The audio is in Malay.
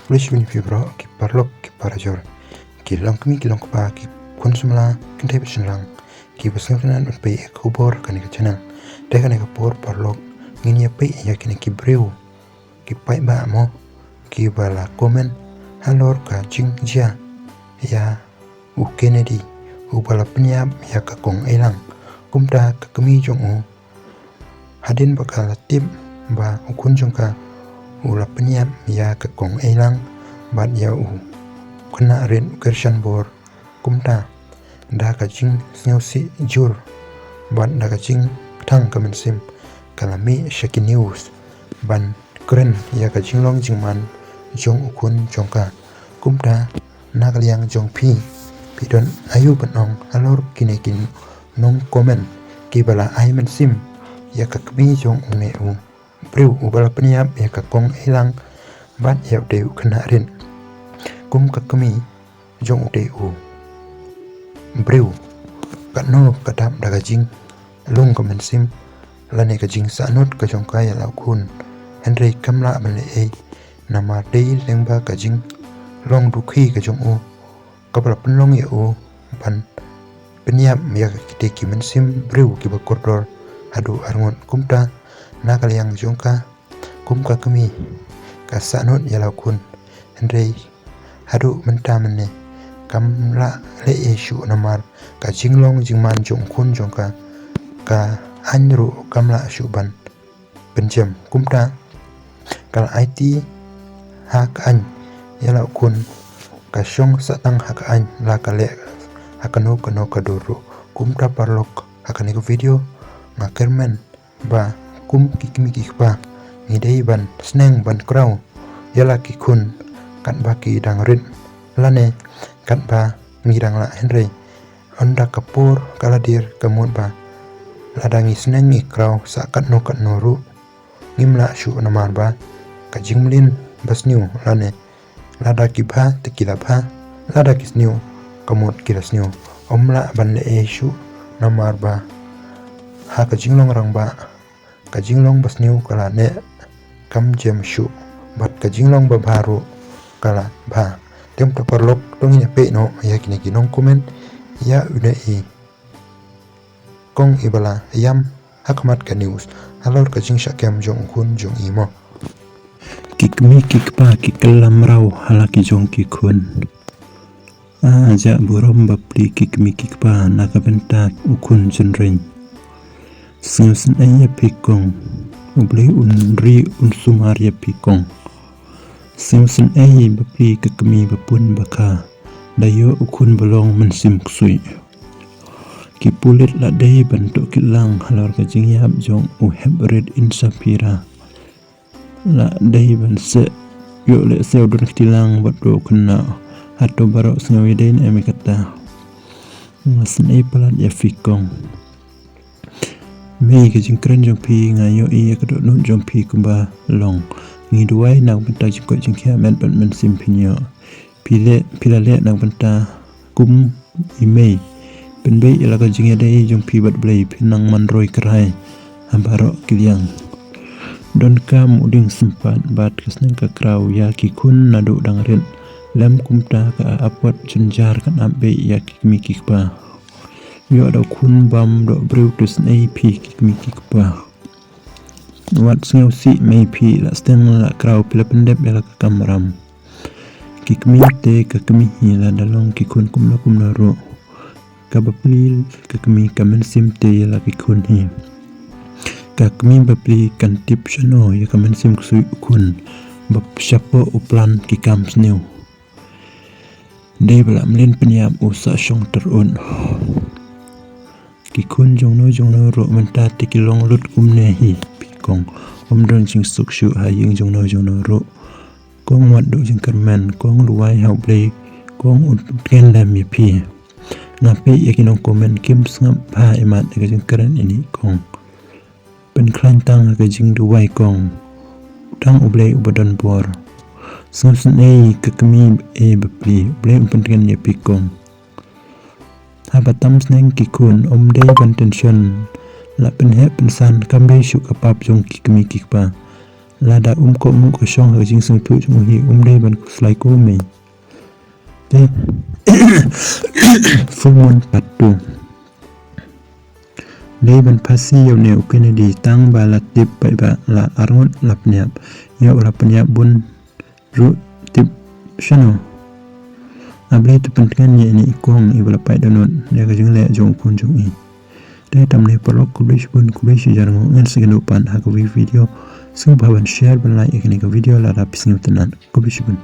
Flesh bin fibro ki parlok ki parajor ki long kmi ki long pa ki kun sumla kin te bisin lang ki basang kanan un pe kubor kan ka channel de kan ka por parlok ngin ya pe ya kin ki breu ki pai ba mo ki bala comment halor ka jing jia ya u kenedy u bala pyniap ya ka kong EILANG kumta ka kmi jong u hadin bakal tip ba ukun jong ka ula pyniap ya ka kong EILANG bat ya u kena ren kersan bor kumta da ka jing sneu si jur bat da ka jing thang ka sim kalami shaki news ban kren ya ka jing long jing man jong ukun jong ka kumta nakaliang jong pi don ayu banong alor kinekin nong komen ki bala ai man sim ya ka kmi jong unge u breu u bala pyniap ya ka kong EILANG bat ya de kena ren kum ka kmi jong de u breu ka no ka dam daga jing lung ka men sim lane ka jing sa not ka jong ka ya la kun henry kamla ban le e nama de lengba ka jing long du khi ka jong u ka bala penlong ya u ban pyniap ya ka ki men sim breu ki ba kotor adu arngon kumta nakaliang jong ka kum ka kmi ka sa not ya la kun henry hadu menta mene kamla le eshu namar ka jinglong jingman jong kun jong ka anru kamla shuban penjem kumta kal IT hak an yala kun ka shong satang hak an la kale hakano kano kaduru kumta parlok hakane ko video ngakermen ba kum kikmi kikpa ngidei ban sneng ban kraw yala ki kun kan ba ki dangrin lane kan ba ngirang la henry onda kapur kaladir kamut ba ladangi sneng ikraw sa kat no ru ngimla shu namar ba ka jingmlin basniu lane lada ki ba tekila ba lada kisniu kamut kirasniu omla ban le eshu namar ba ha ka jinglong rang ba ka jinglong basniu kala ne kam jem shu bat ka jinglong ba baru kala ba tem to parlok tong ya pe no ya kini kinong komen ya udah kong ibala yam hakmat ka news halor ka jing shakem jong kun jong imo kikmi kikpa kikelam raw halaki jong kikun aja burom bapli kikmi kikpa nakabenta ukun jenring sinsin aya pikong ubli unri unsumar ya pikong simsin ai bapli ka kami bapun baka dayo ukun belong mensim ksui ki pulit la dei bantu kilang halor ka jingyap jong u hebred insapira la dei ban se yo le seu don kilang batu kena hato barok sengawi dein emi kata ngasen ai palat ya fikong mei ka jingkren jong pi ngayo iya kadok nun jong pi kumba long ngiduai nang benta jingkot jingkia men simpinyo pila le nang benta kum imei penbei ilaka jingya dei jong pi bat blei pinang manroi kerai hambaro kiliang don kam uding sempat bat kesneng ka krau ya ki kun nadu dangren lem kumta ka apot jenjar kan ambe ya kikmi kikpa yo ada kun bam do breutus nei pi kikmi kikpa wat sngeu si mai pi la steng la krau pila pendep ya la kamram kikmi te ka kmi la dalong kikun kumla ro ka bapli ka kmi kamen sim te ya la kikun hi ka kmi bapli kan tip shano ya kamen sim ksui kun bap syapo uplan kikam sneu dei bala mlen pyniap usa shong terun kikun jongno ro menta tikilong lut kumne hi pikong omdon jing sukshu haying jongno ro kong wat do jing kermen kong luai hau play kong utken lam pi nape yakinong komen kim sngap pa emat ga jing keren ini kong pen klantang ga jing duai kong tang ublei ubadon bor sngap nei kekmi e bapli blei umpen ya pikong habatam sneng kikun omdei ban tension la penhe pensan kambe shu kapap jong kikmi kikpa lada ko mu ko shong ha jing sung tu mu hi dei ban fly ko me te full moon patu dei ban phasi yo ne kenedy tang ba la tip pai ba la arngot lap niap yo la pyniap bun ru tip shano able tu pentingan ni ikong ibala pai donot ne ga jing le jong kun jong i dei tam ne parlok kulish bun kulish jarang ngan segendo pan ha ko video sung bawan share ban like ikani ka video la rapis ngam tenan kulish bun